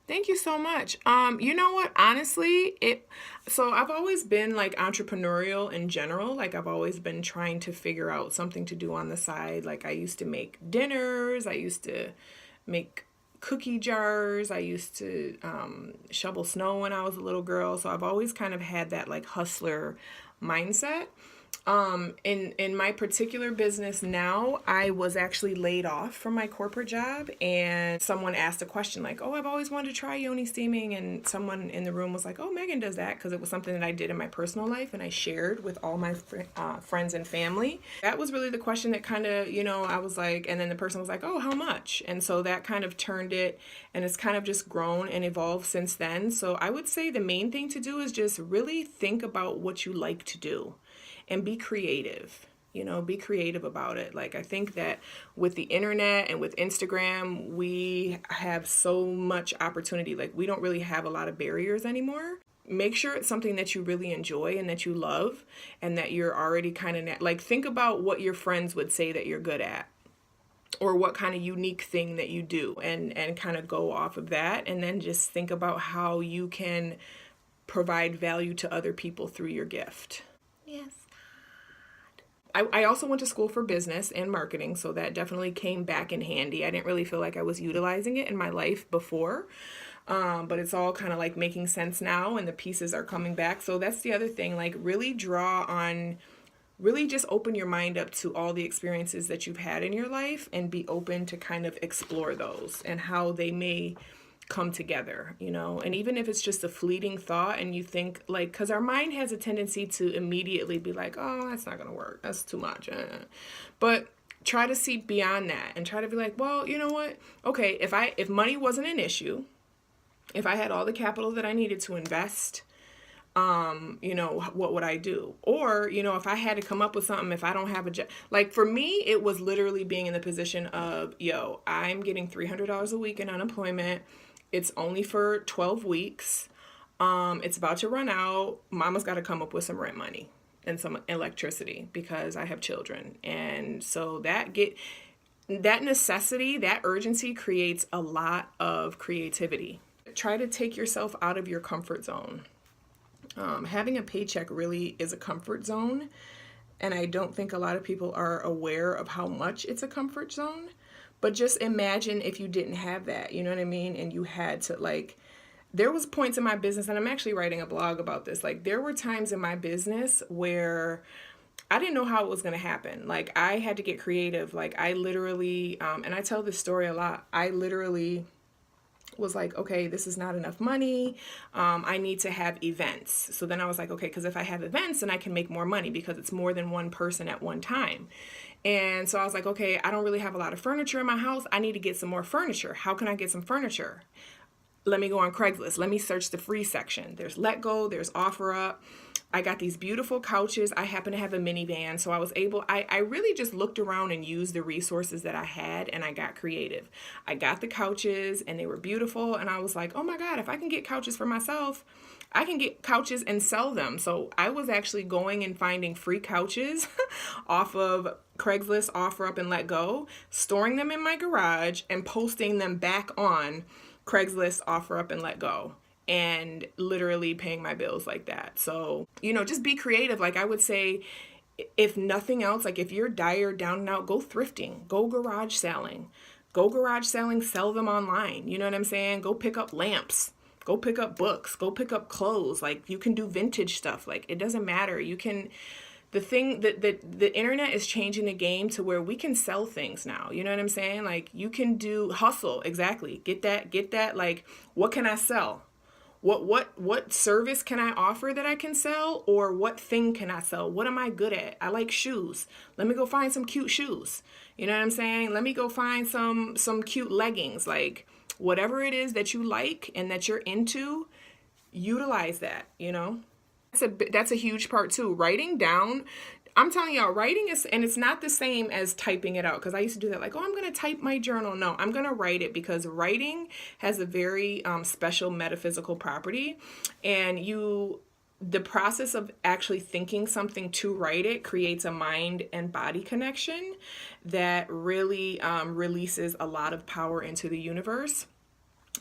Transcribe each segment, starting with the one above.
Thank you so much. You know what? Honestly, so I've always been like entrepreneurial in general. Like I've always been trying to figure out something to do on the side. Like I used to make dinners, I used to make cookie jars, I used to shovel snow when I was a little girl. So I've always kind of had that like hustler mindset. In my particular business now, I was actually laid off from my corporate job, and someone asked a question like, "Oh, I've always wanted to try yoni steaming," and someone in the room was like, "Oh, Megan does that," because it was something that I did in my personal life and I shared with all my friends and family. That was really the question that kind of, I was like, and then the person was like, "Oh, how much?" And so that kind of turned it, and it's kind of just grown and evolved since then. So I would say the main thing to do is just really think about what you like to do and be creative. Be creative about it. Like I think that with the internet and with Instagram, we have so much opportunity. Like we don't really have a lot of barriers anymore. Make sure it's something that you really enjoy and that you love, and that you're already kind of like, think about what your friends would say that you're good at, or what kind of unique thing that you do, and kind of go off of that, and then just think about how you can provide value to other people through your gift. Yes. I also went to school for business and marketing, so that definitely came back in handy. I didn't really feel like I was utilizing it in my life before, but it's all kind of like making sense now, and the pieces are coming back. So that's the other thing, like really draw on, really just open your mind up to all the experiences that you've had in your life, and be open to kind of explore those and how they may come together, and even if it's just a fleeting thought and you think like, because our mind has a tendency to immediately be like, oh, that's not gonna work, that's too much, but try to see beyond that and try to be like, well, you know what, okay, if money wasn't an issue, if I had all the capital that I needed to invest, what would I do? Or, if I had to come up with something, if I don't have a job, like for me, it was literally being in the position of, yo, I'm getting $300 a week in unemployment. It's only for 12 weeks. It's about to run out. Mama's got to come up with some rent money and some electricity because I have children. And so that necessity, that urgency creates a lot of creativity. Try to take yourself out of your comfort zone. Having a paycheck really is a comfort zone, and I don't think a lot of people are aware of how much it's a comfort zone. But just imagine if you didn't have that, you know what I mean? And you had to, like, there was points in my business, and I'm actually writing a blog about this. Like, there were times in my business where I didn't know how it was going to happen. Like, I had to get creative. Like, I literally, and I tell this story a lot, I literally was like, okay, this is not enough money. I need to have events. So then I was like, okay, because if I have events, then I can make more money because it's more than one person at one time. And so I was like, okay, I don't really have a lot of furniture in my house. I need to get some more furniture. How can I get some furniture? Let me go on Craigslist. Let me search the free section. There's Let Go, there's OfferUp. I got these beautiful couches. I happen to have a minivan, so I really just looked around and used the resources that I had, and I got creative. I got the couches, and they were beautiful, and I was like, oh my God, if I can get couches for myself, I can get couches and sell them. So I was actually going and finding free couches off of Craigslist, OfferUp, and Let Go, storing them in my garage, and posting them back on Craigslist, OfferUp, and Let Go, and literally paying my bills like that. So, just be creative. Like I would say, if nothing else, like if you're dire down and out, go thrifting, go garage selling, sell them online. You know what I'm saying? Go pick up lamps, go pick up books, go pick up clothes. Like you can do vintage stuff. Like it doesn't matter. You can, the thing that the internet is changing the game to where we can sell things now. You know what I'm saying? Like you can do hustle. Exactly. Get that. Like, what can I sell? What service can I offer that I can sell, or what thing can I sell? What am I good at? I like shoes. Let me go find some cute shoes. You know what I'm saying? Let me go find some cute leggings. Like whatever it is that you like and that you're into, utilize that, That's a huge part too. Writing down, I'm telling y'all, writing is, and it's not the same as typing it out. Because I used to do that, like, oh, I'm going to type my journal. No, I'm going to write it, because writing has a very special metaphysical property. And the process of actually thinking something to write it creates a mind and body connection that really releases a lot of power into the universe.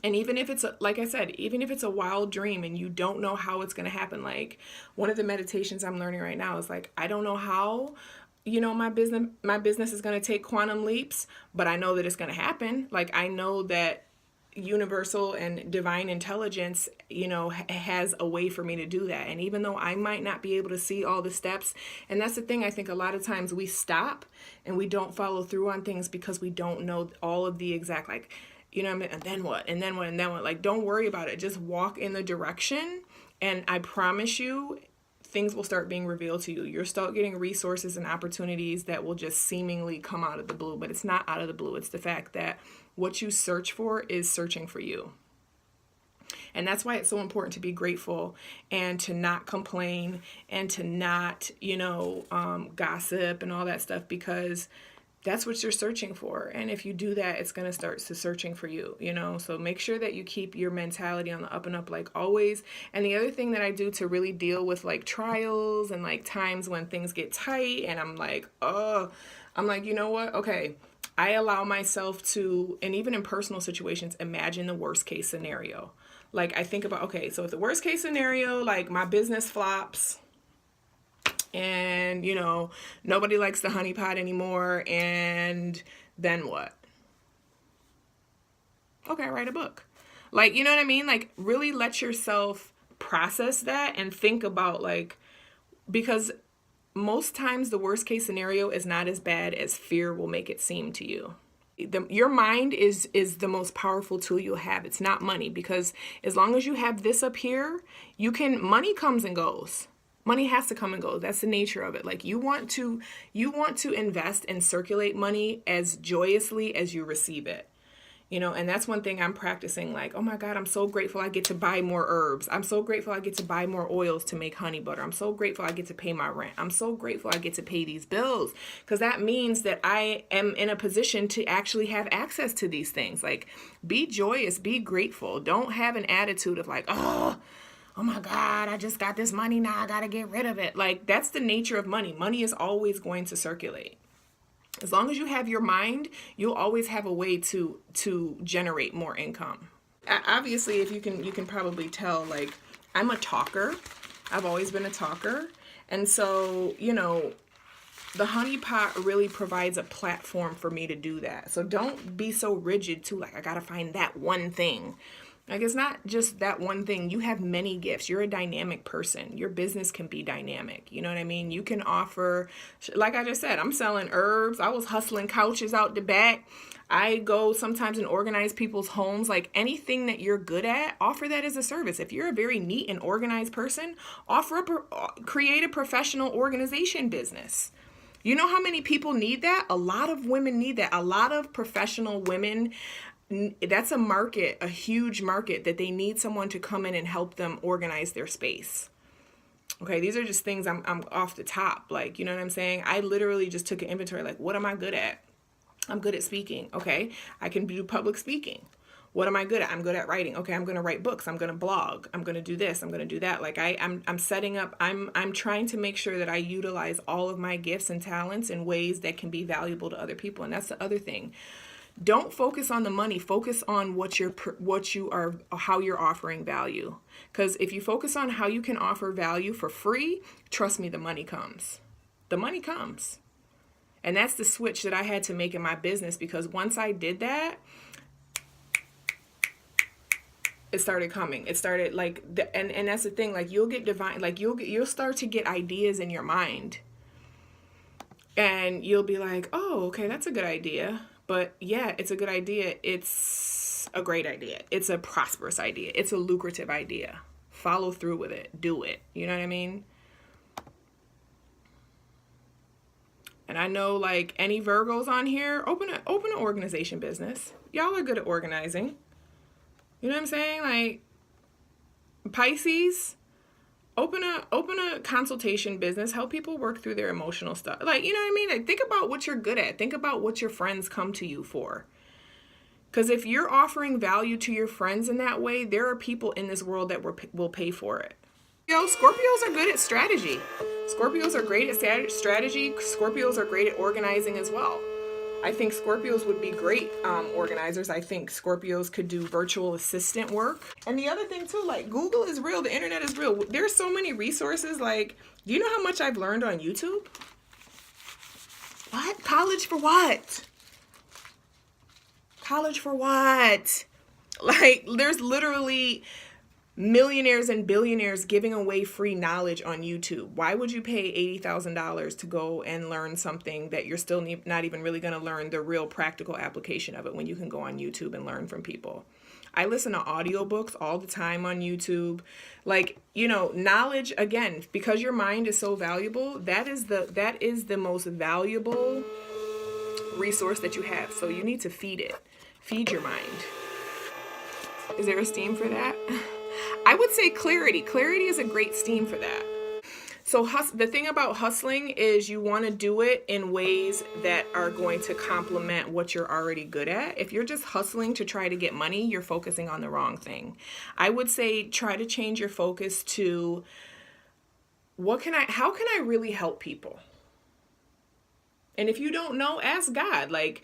And even if it's like I said, even if it's a wild dream and you don't know how it's going to happen, like one of the meditations I'm learning right now is like, I don't know how, my business is going to take quantum leaps, but I know that it's going to happen. Like I know that universal and divine intelligence, has a way for me to do that. And even though I might not be able to see all the steps, and that's the thing, I think a lot of times we stop and we don't follow through on things because we don't know all of the exact, like, what I mean? And then what? And then what? And then what? Like, don't worry about it. Just walk in the direction. And I promise you, things will start being revealed to you. You'll start getting resources and opportunities that will just seemingly come out of the blue. But it's not out of the blue. It's the fact that what you search for is searching for you. And that's why it's so important to be grateful and to not complain and to not, gossip and all that stuff, because that's what you're searching for. And if you do that, it's going to start to searching for you, So make sure that you keep your mentality on the up and up, like always. And the other thing that I do to really deal with like trials and like times when things get tight and I'm like, you know what? Okay. I allow myself to, and even in personal situations, imagine the worst case scenario. Like I think about, okay, so if the worst case scenario, like my business flops, and nobody likes the honeypot anymore, and then what? Okay, write a book. Like, you know what I mean? Like really let yourself process that and think about, like, because most times the worst case scenario is not as bad as fear will make it seem to you. Your mind is the most powerful tool you'll have. It's not money, because as long as you have this up here, money comes and goes. Money has to come and go. That's the nature of it. Like you want to invest and circulate money as joyously as you receive it. And that's one thing I'm practicing. Like, oh my God, I'm so grateful I get to buy more herbs. I'm so grateful I get to buy more oils to make honey butter. I'm so grateful I get to pay my rent. I'm so grateful I get to pay these bills, because that means that I am in a position to actually have access to these things. Like, be joyous, be grateful. Don't have an attitude of like, oh my God, I just got this money, now I got to get rid of it. Like, that's the nature of money. Money is always going to circulate. As long as you have your mind, you'll always have a way to generate more income. Obviously, if you can probably tell, like, I'm a talker. I've always been a talker. And so, the honeypot really provides a platform for me to do that. So don't be so rigid to like, I got to find that one thing. Like, it's not just that one thing. You have many gifts. You're a dynamic person. Your business can be dynamic. You know what I mean? You can offer, like I just said, I'm selling herbs. I was hustling couches out the back. I go sometimes and organize people's homes. Like, anything that you're good at, offer that as a service. If you're a very neat and organized person, create a professional organization business. You know how many people need that? A lot of women need that. A lot of professional women, that's a market, a huge market, that they need someone to come in and help them organize their space. Okay, these are just things I'm off the top. Like, you know what I'm saying? I literally just took an inventory. Like, what am I good at? I'm good at speaking. Okay, I can do public speaking. What am I good at? I'm good at writing. Okay, I'm going to write books. I'm going to blog. I'm going to do this. I'm going to do that. Like I'm setting up, I'm trying to make sure that I utilize all of my gifts and talents in ways that can be valuable to other people. And that's the other thing. Don't focus on the money. Focus on how you're offering value. Because if you focus on how you can offer value for free, trust me, the money comes. The money comes. And that's the switch that I had to make in my business, because once I did that, it started coming. It started like, and that's the thing, like you'll get divine, like you'll start to get ideas in your mind. And you'll be like, oh, okay, that's a good idea. But yeah, it's a good idea. It's a great idea. It's a prosperous idea. It's a lucrative idea. Follow through with it. Do it. You know what I mean? And I know, like, any Virgos on here, open an organization business. Y'all are good at organizing. You know what I'm saying? Like, Pisces, open a consultation business. Help people work through their emotional stuff. Like, you know what I mean? Like, think about what you're good at. Think about what your friends come to you for. Because if you're offering value to your friends in that way, there are people in this world that will pay for it. Scorpios are good at strategy. Scorpios are great at strategy. Scorpios are great at organizing as well. I think Scorpios would be great organizers. I think Scorpios could do virtual assistant work. And the other thing too, like Google is real, the internet is real. There's so many resources. Like, do you know how much I've learned on YouTube? What? College for what? College for what? Like, there's literally millionaires and billionaires giving away free knowledge on YouTube. Why would you pay $80,000 to go and learn something that you're still not even really going to learn the real practical application of it when you can go on YouTube and learn from people? I listen to audiobooks all the time on YouTube. Like, you know, knowledge, again, because your mind is so valuable, that is the most valuable resource that you have. So you need to feed it. Feed your mind. Is there a steam for that? I would say clarity. Clarity is a great steam for that. So the thing about hustling is you want to do it in ways that are going to complement what you're already good at. If you're just hustling to try to get money, you're focusing on the wrong thing. I would say try to change your focus to how can I really help people? And if you don't know, ask God. Like,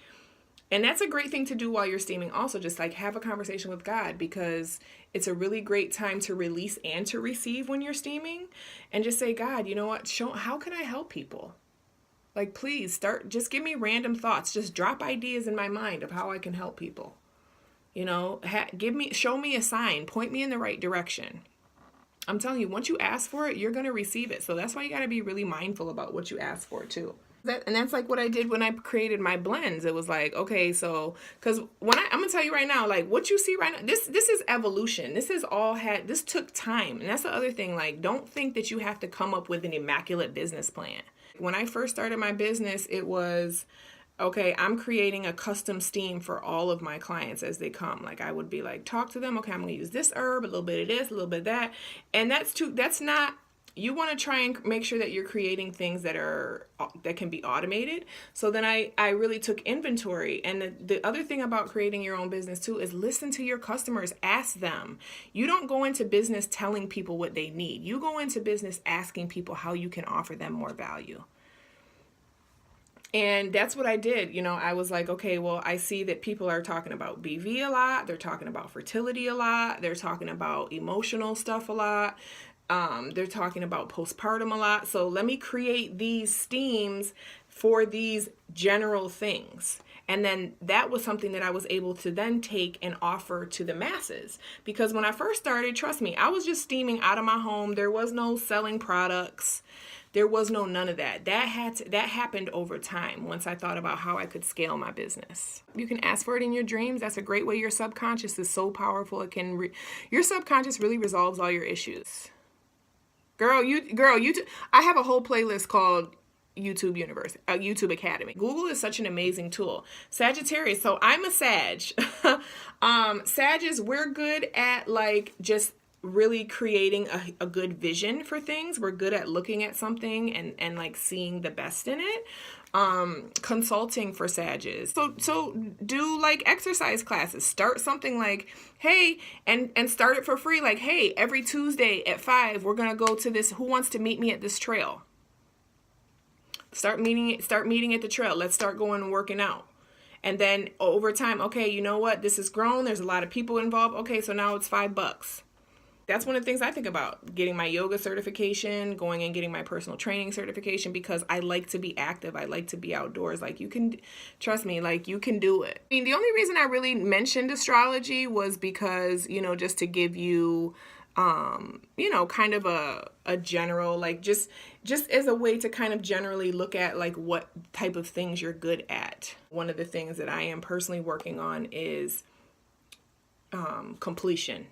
and that's a great thing to do while you're steaming also, just like have a conversation with God, because it's a really great time to release and to receive when you're steaming, and just say, God, you know what, how can I help people? Like, please just give me random thoughts. Just drop ideas in my mind of how I can help people. You know, show me a sign, point me in the right direction. I'm telling you, once you ask for it, you're going to receive it. So that's why you got to be really mindful about what you ask for too. And that's like what I did when I created my blends. It was like, okay, so, because I'm gonna tell you right now, like what you see right now, this is evolution. This took time. And that's the other thing. Like, don't think that you have to come up with an immaculate business plan. When I first started my business, it was, okay, I'm creating a custom steam for all of my clients as they come. Like, I would be like, talk to them. Okay, I'm gonna use this herb, a little bit of this, a little bit of that. And that's not, you want to try and make sure that you're creating things that can be automated. So then I really took inventory. And the other thing about creating your own business too is listen to your customers. Ask them. You don't go into business telling people what they need. You go into business asking people how you can offer them more value. And that's what I did. You know, I was like, okay, well, I see that people are talking about BV a lot. They're talking about fertility a lot. They're talking about emotional stuff a lot. They're talking about postpartum a lot. So let me create these steams for these general things. And then that was something that I was able to then take and offer to the masses. Because when I first started, trust me, I was just steaming out of my home. There was no selling products. There was none of that. That happened over time once I thought about how I could scale my business. You can ask for it in your dreams. That's a great way. Your subconscious is so powerful. Your subconscious really resolves all your issues. Girl, I have a whole playlist called YouTube Academy. Google is such an amazing tool. Sagittarius. So I'm a Sag. Sages, we're good at like just really creating a good vision for things. We're good at looking at something and like seeing the best in it. Consulting for Sages. So do like exercise classes. Start something like, hey, and start it for free. Like, hey, every Tuesday at 5, we're going to go to this. Who wants to meet me at this trail? Start meeting at the trail. Let's start going and working out. And then over time, okay, you know what? This has grown. There's a lot of people involved. Okay, so now it's $5. That's one of the things I think about, getting my yoga certification, going and getting my personal training certification, because I like to be active. I like to be outdoors. Like, you can, trust me, like you can do it. I mean, the only reason I really mentioned astrology was because, you know, just to give you, you know, kind of a general, like just as a way to kind of generally look at like what type of things you're good at. One of the things that I am personally working on is completion.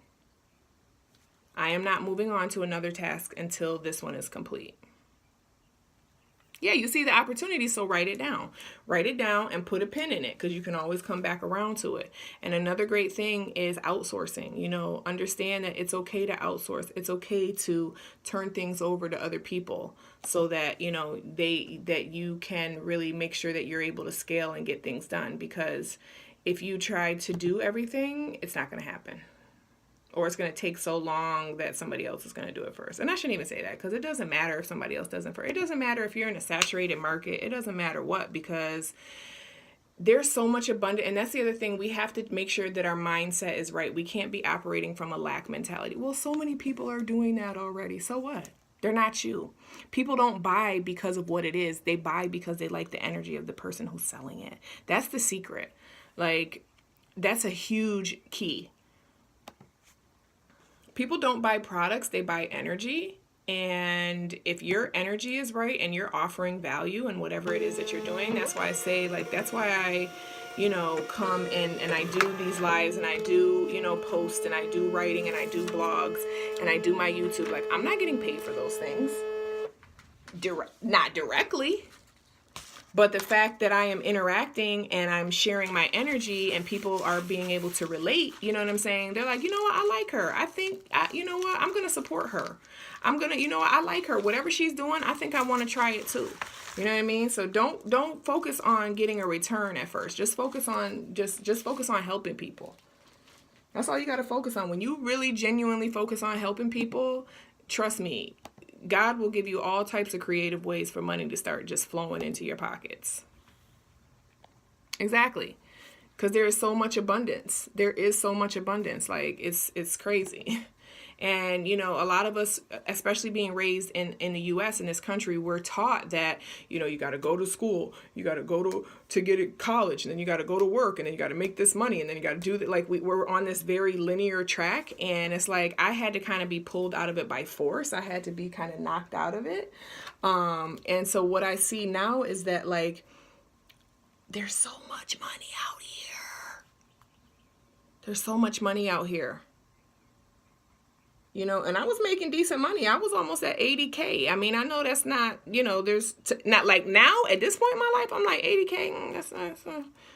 I am not moving on to another task until this one is complete. Yeah, you see the opportunity, so write it down. Write it down and put a pin in it, because you can always come back around to it. And another great thing is outsourcing. You know, understand that it's okay to outsource. It's okay to turn things over to other people so that, you know, that you can really make sure that you're able to scale and get things done. Because if you try to do everything, it's not going to happen. Or it's going to take so long that somebody else is going to do it first. And I shouldn't even say that, because it doesn't matter if somebody else doesn't first. It doesn't matter if you're in a saturated market. It doesn't matter what, because there's so much abundance. And that's the other thing. We have to make sure that our mindset is right. We can't be operating from a lack mentality. Well, so many people are doing that already. So what? They're not you. People don't buy because of what it is. They buy because they like the energy of the person who's selling it. That's the secret. Like, that's a huge key. People don't buy products, they buy energy. And if your energy is right and you're offering value in whatever it is that you're doing, that's why I say, like, that's why I, come in and I do these lives and I do, post and I do writing and I do blogs and I do my YouTube. Like, I'm not getting paid for those things. Not directly. But the fact that I am interacting and I'm sharing my energy and people are being able to relate, you know what I'm saying? They're like, you know what? I like her. I think, you know what? I'm going to support her. I'm going to, you know what? I like her. Whatever she's doing, I think I want to try it too. You know what I mean? So don't focus on getting a return at first. Just focus on, just focus on helping people. That's all you got to focus on. When you really genuinely focus on helping people, trust me, God will give you all types of creative ways for money to start just flowing into your pockets. Exactly. Because there is so much abundance. There is so much abundance. Like, it's crazy. And, a lot of us, especially being raised in the U.S., in this country, we're taught that, you got to go to school, you got to go to get to college, and then you got to go to work, and then you got to make this money, and then you got to do that. Like, we're on this very linear track, and it's like I had to kind of be pulled out of it by force. I had to be kind of knocked out of it. And so what I see now is that, like, there's so much money out here. There's so much money out here. And I was making decent money. I was almost at 80K. I mean, I know that's not, not like now at this point in my life, I'm like 80K.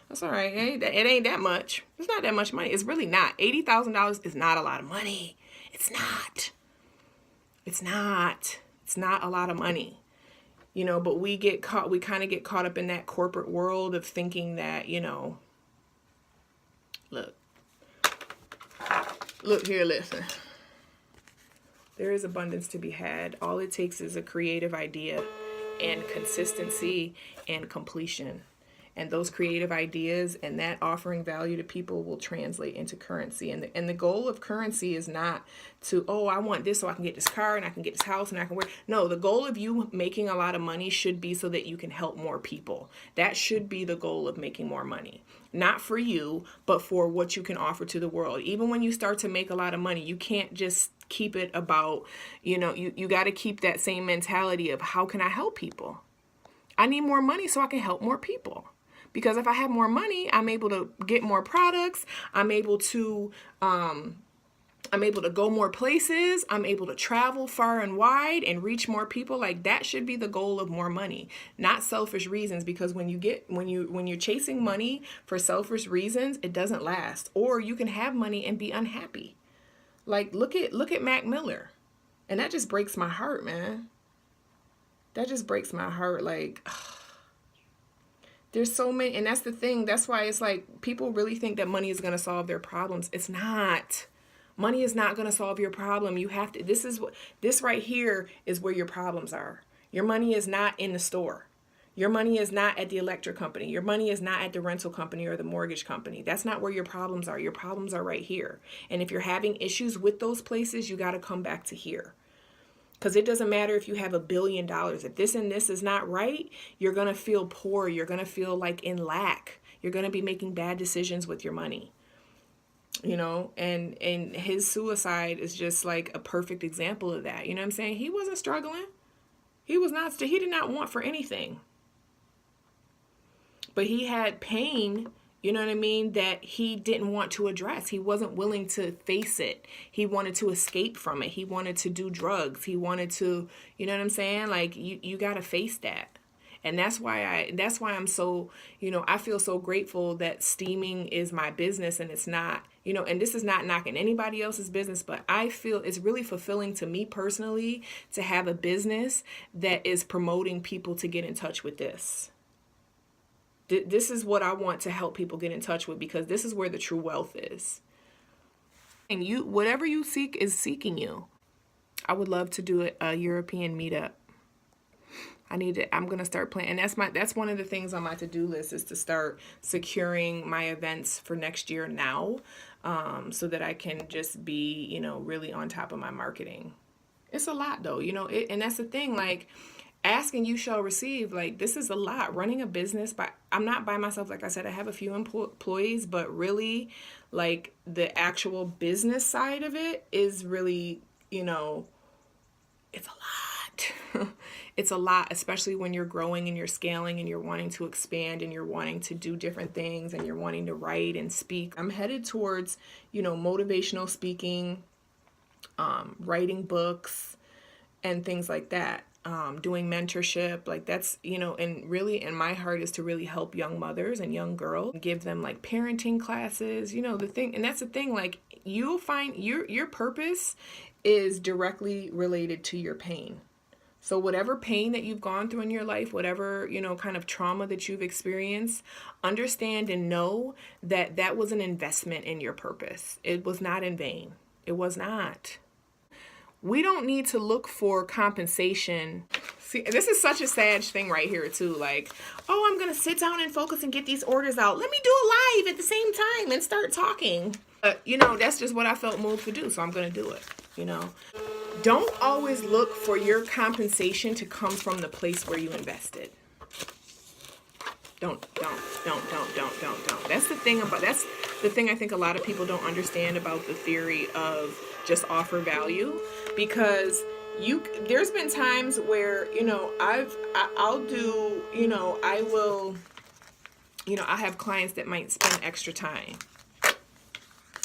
That's all right. It ain't that much. It's not that much money. It's really not. $80,000 is not a lot of money. It's not. It's not a lot of money. But we kind of get caught up in that corporate world of thinking that, look here, listen. There is abundance to be had. All it takes is a creative idea and consistency and completion. And those creative ideas and that offering value to people will translate into currency. And the goal of currency is not to, I want this so I can get this car and I can get this house and I can work. No, the goal of you making a lot of money should be so that you can help more people. That should be the goal of making more money. Not for you, but for what you can offer to the world. Even when you start to make a lot of money, you can't just keep it about, you got to keep that same mentality of how can I help people? I need more money so I can help more people. Because if I have more money, I'm able to get more products. I'm able to go more places. I'm able to travel far and wide and reach more people. Like, that should be the goal of more money, not selfish reasons. Because when you're chasing money for selfish reasons, it doesn't last. Or you can have money and be unhappy. Like, look at Mac Miller, and that just breaks my heart, man. That just breaks my heart. Like, there's so many, and that's the thing. That's why it's like people really think that money is going to solve their problems. It's not. Money is not going to solve your problem. You have to. This right here is where your problems are. Your money is not in the store. Your money is not at the electric company. Your money is not at the rental company or the mortgage company. That's not where your problems are. Your problems are right here. And if you're having issues with those places, you got to come back to here. Because it doesn't matter if you have $1 billion. If this and this is not right, you're going to feel poor. You're going to feel like in lack. You're going to be making bad decisions with your money. And his suicide is just like a perfect example of that. You know what I'm saying? He wasn't struggling. He did not want for anything. But he had pain, you know what I mean, that he didn't want to address. He wasn't willing to face it. He wanted to escape from it. He wanted to do drugs. He wanted to, you know what I'm saying? Like, you got to face that. And that's why I'm so, I feel so grateful that steaming is my business and it's not, and this is not knocking anybody else's business, but I feel it's really fulfilling to me personally to have a business that is promoting people to get in touch with this. This is what I want to help people get in touch with, because this is where the true wealth is. And whatever you seek is seeking you. I would love to do a European meetup. I'm going to start planning. And that's one of the things on my to-do list, is to start securing my events for next year now, so that I can just be, really on top of my marketing. It's a lot though, and that's the thing, like, ask and you shall receive. Like, this is a lot. Running a business, I'm not by myself. Like I said, I have a few employees, but really, like, the actual business side of it is really, it's a lot. It's a lot, especially when you're growing and you're scaling and you're wanting to expand and you're wanting to do different things and you're wanting to write and speak. I'm headed towards, motivational speaking, writing books and things like that. Doing mentorship, like, that's, and really in my heart is to really help young mothers and young girls, give them like parenting classes, the thing. And that's the thing, like, you'll find your purpose is directly related to your pain. So whatever pain that you've gone through in your life, whatever, kind of trauma that you've experienced, understand and know that that was an investment in your purpose. It was not in vain. It was not. We don't need to look for compensation. See, this is such a sad thing right here too. Like, oh, I'm going to sit down and focus and get these orders out. Let me do it live at the same time and start talking. That's just what I felt moved to do. So I'm going to do it, Don't always look for your compensation to come from the place where you invested. Don't. That's the thing I think a lot of people don't understand about the theory of just offer value, because there's been times where, I have clients that might spend extra time,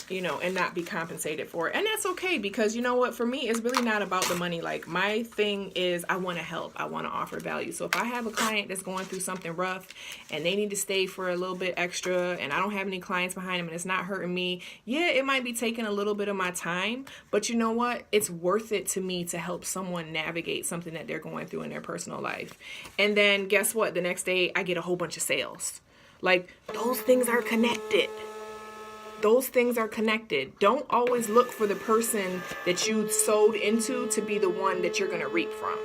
and not be compensated for it. And that's okay, because you know what, for me, it's really not about the money. Like, my thing is, I want to help. I want to offer value. So if I have a client that's going through something rough and they need to stay for a little bit extra, and I don't have any clients behind them and it's not hurting me, yeah, it might be taking a little bit of my time, but you know what? It's worth it to me to help someone navigate something that they're going through in their personal life. And then guess what? The next day I get a whole bunch of sales. Like, those things are connected. Those things are connected. Don't always look for the person that you sowed into to be the one that you're going to reap from.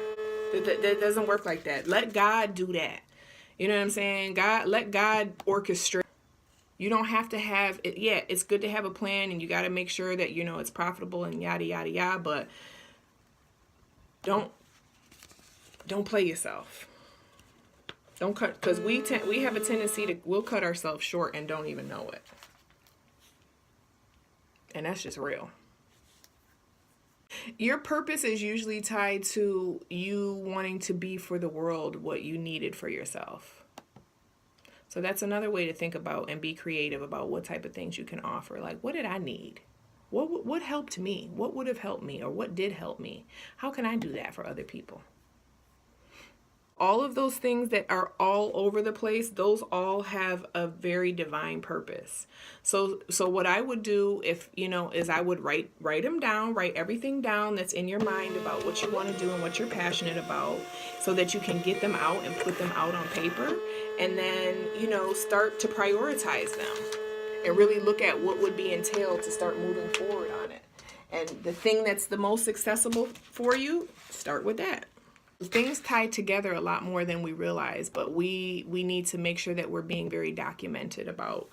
That doesn't work like that. Let God do that. You know what I'm saying? Let God orchestrate. You don't have to have it. Yeah, it's good to have a plan, and you got to make sure that, it's profitable and yada, yada, yada. But don't play yourself. Don't cut, because we have a tendency we'll cut ourselves short and don't even know it. And that's just real. Your purpose is usually tied to you wanting to be for the world what you needed for yourself. So that's another way to think about and be creative about what type of things you can offer. Like, what did I need? What helped me? What would have helped me? Or what did help me? How can I do that for other people? All of those things that are all over the place, those all have a very divine purpose. So what I would do is I would write them down, write everything down that's in your mind about what you want to do and what you're passionate about, so that you can get them out and put them out on paper, and then, start to prioritize them and really look at what would be entailed to start moving forward on it. And the thing that's the most accessible for you, start with that. Things tie together a lot more than we realize, but we need to make sure that we're being very documented about,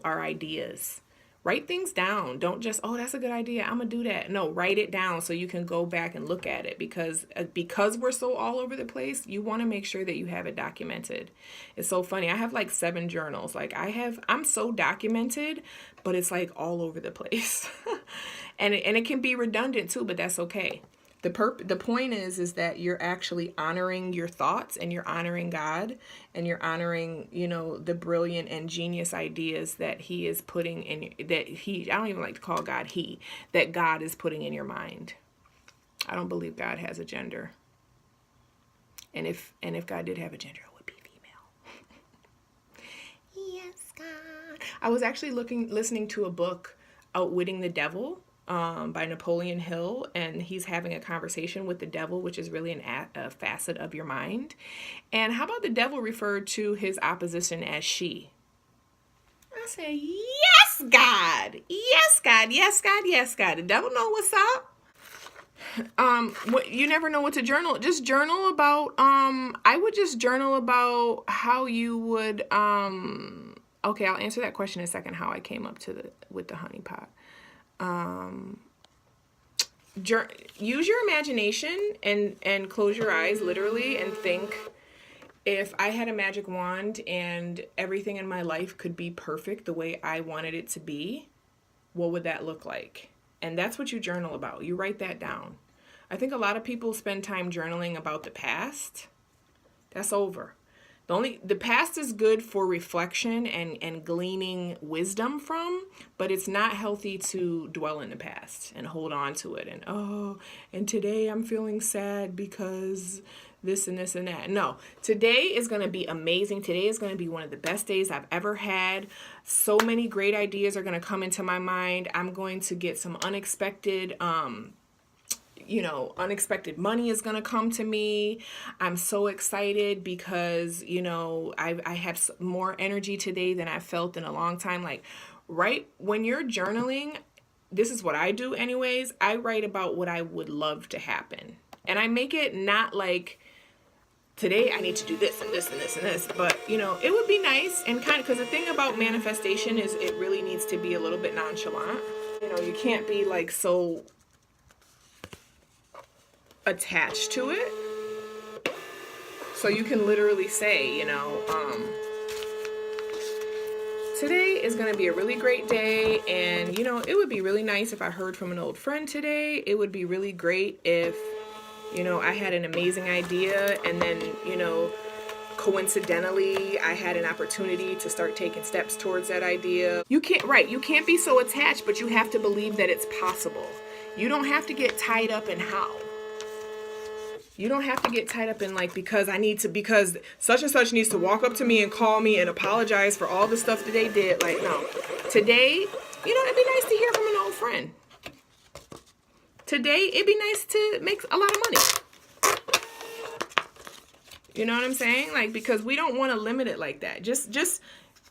our ideas. Write things down. Don't just, oh, that's a good idea, I'm gonna do that. No, write it down so you can go back and look at it, because we're so all over the place, you want to make sure that you have it documented. It's so funny. I have like 7 journals. Like, I'm so documented, but it's like all over the place. and it can be redundant too, but that's okay. The point is that you're actually honoring your thoughts, and you're honoring God, and you're honoring, the brilliant and genius ideas that he is putting in, I don't even like to call God he, that God is putting in your mind. I don't believe God has a gender. And if God did have a gender, it would be female. Yes, God. I was actually listening to a book, Outwitting the Devil, by Napoleon Hill, and he's having a conversation with the devil, which is really a facet of your mind. And how about the devil referred to his opposition as she? I say, yes, God. Yes, God. Yes, God. Yes, God. The devil know what's up. What, you never know what to journal. Just journal about, I would just journal about how you would, okay, I'll answer that question in a second, how I came up to with the honey pot. Use your imagination and close your eyes literally and think, if I had a magic wand and everything in my life could be perfect the way I wanted it to be, what would that look like? And that's what you journal about. You write that down. I think a lot of people spend time journaling about the past. That's over. The past is good for reflection and gleaning wisdom from, but it's not healthy to dwell in the past and hold on to it and today I'm feeling sad because this and this and that. No, today is going to be amazing. Today is going to be one of the best days I've ever had. So many great ideas are going to come into my mind. I'm going to get some unexpected unexpected money is going to come to me. I'm so excited because, I have more energy today than I've felt in a long time. Like, right when you're journaling, this is what I do anyways. I write about what I would love to happen. And I make it not like, today I need to do this and this and this and this. But, it would be nice and kind of, because the thing about manifestation is it really needs to be a little bit nonchalant. You can't be like so attached to it. So you can literally say, today is going to be a really great day. And, it would be really nice if I heard from an old friend today. It would be really great if, I had an amazing idea and then, coincidentally, I had an opportunity to start taking steps towards that idea. You can't be so attached, but you have to believe that it's possible. You don't have to get tied up in how. You don't have to get tied up in because such and such needs to walk up to me and call me and apologize for all the stuff that they did. No. Today, it'd be nice to hear from an old friend. Today, it'd be nice to make a lot of money. You know what I'm saying? Because we don't want to limit it like that.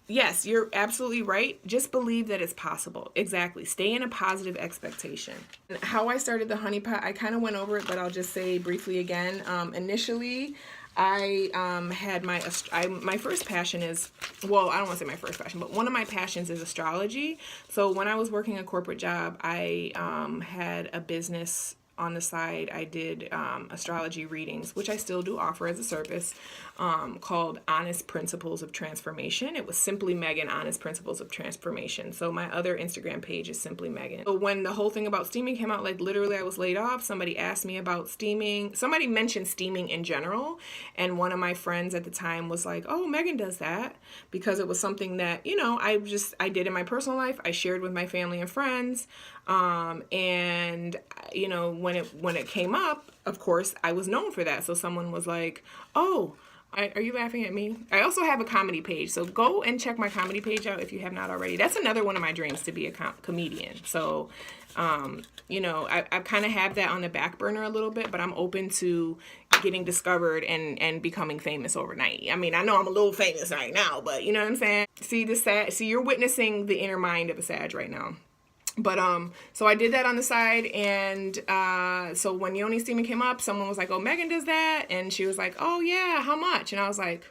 Yes, you're absolutely right. Just believe that it's possible. Exactly. Stay in a positive expectation. And how I started the honey pot, I kind of went over it, but I'll just say briefly again. Initially, I had my first passion is, well, I don't want to say my first passion, but one of my passions is astrology. So when I was working a corporate job, I had a business on the side. I did astrology readings, which I still do offer as a service, called Honest Principles of Transformation. It was Simply Megan, Honest Principles of Transformation. So my other Instagram page is Simply Megan. So when the whole thing about steaming came out, literally I was laid off. Somebody asked me about steaming. Somebody mentioned steaming in general. And one of my friends at the time was like, oh, Megan does that, because it was something that, I did in my personal life. I shared with my family and friends. And when it came up, of course, I was known for that. So someone was like, oh, are you laughing at me? I also have a comedy page. So go and check my comedy page out if you have not already. That's another one of my dreams, to be a comedian. So, I kind of have that on the back burner a little bit, but I'm open to getting discovered and becoming famous overnight. I mean, I know I'm a little famous right now, but you know what I'm saying? See, you're witnessing the inner mind of a Sag right now. But, so I did that on the side, and, so when Yoni Steaming came up, someone was like, oh, Megan does that, and she was like, oh, yeah, how much? And I was like,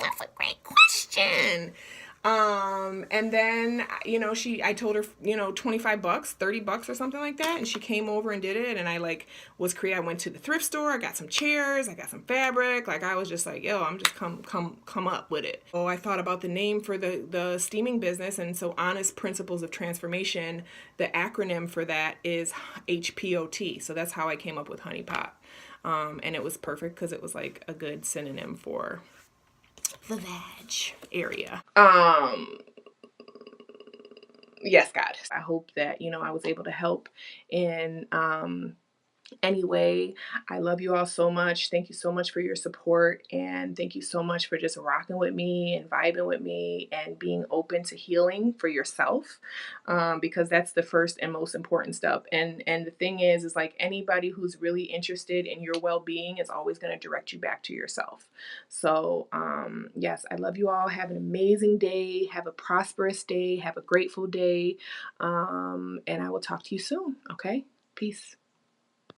that's a great question. And then, I told her, $25, $30 or something like that. And she came over and did it. And I I went to the thrift store. I got some chairs. I got some fabric. I was just like, yo, I'm just come up with it. Oh, I thought about the name for the steaming business. And so Honest Principles of Transformation, the acronym for that is HPOT. So that's how I came up with Honey Pot. And it was perfect because it was a good synonym for the vag area. Yes, God. I hope that, I was able to help in Anyway, I love you all so much. Thank you so much for your support. And thank you so much for just rocking with me and vibing with me and being open to healing for yourself. Because that's the first and most important step. And the thing is like anybody who's really interested in your well-being is always going to direct you back to yourself. So yes, I love you all. Have an amazing day. Have a prosperous day. Have a grateful day. And I will talk to you soon. Okay. Peace.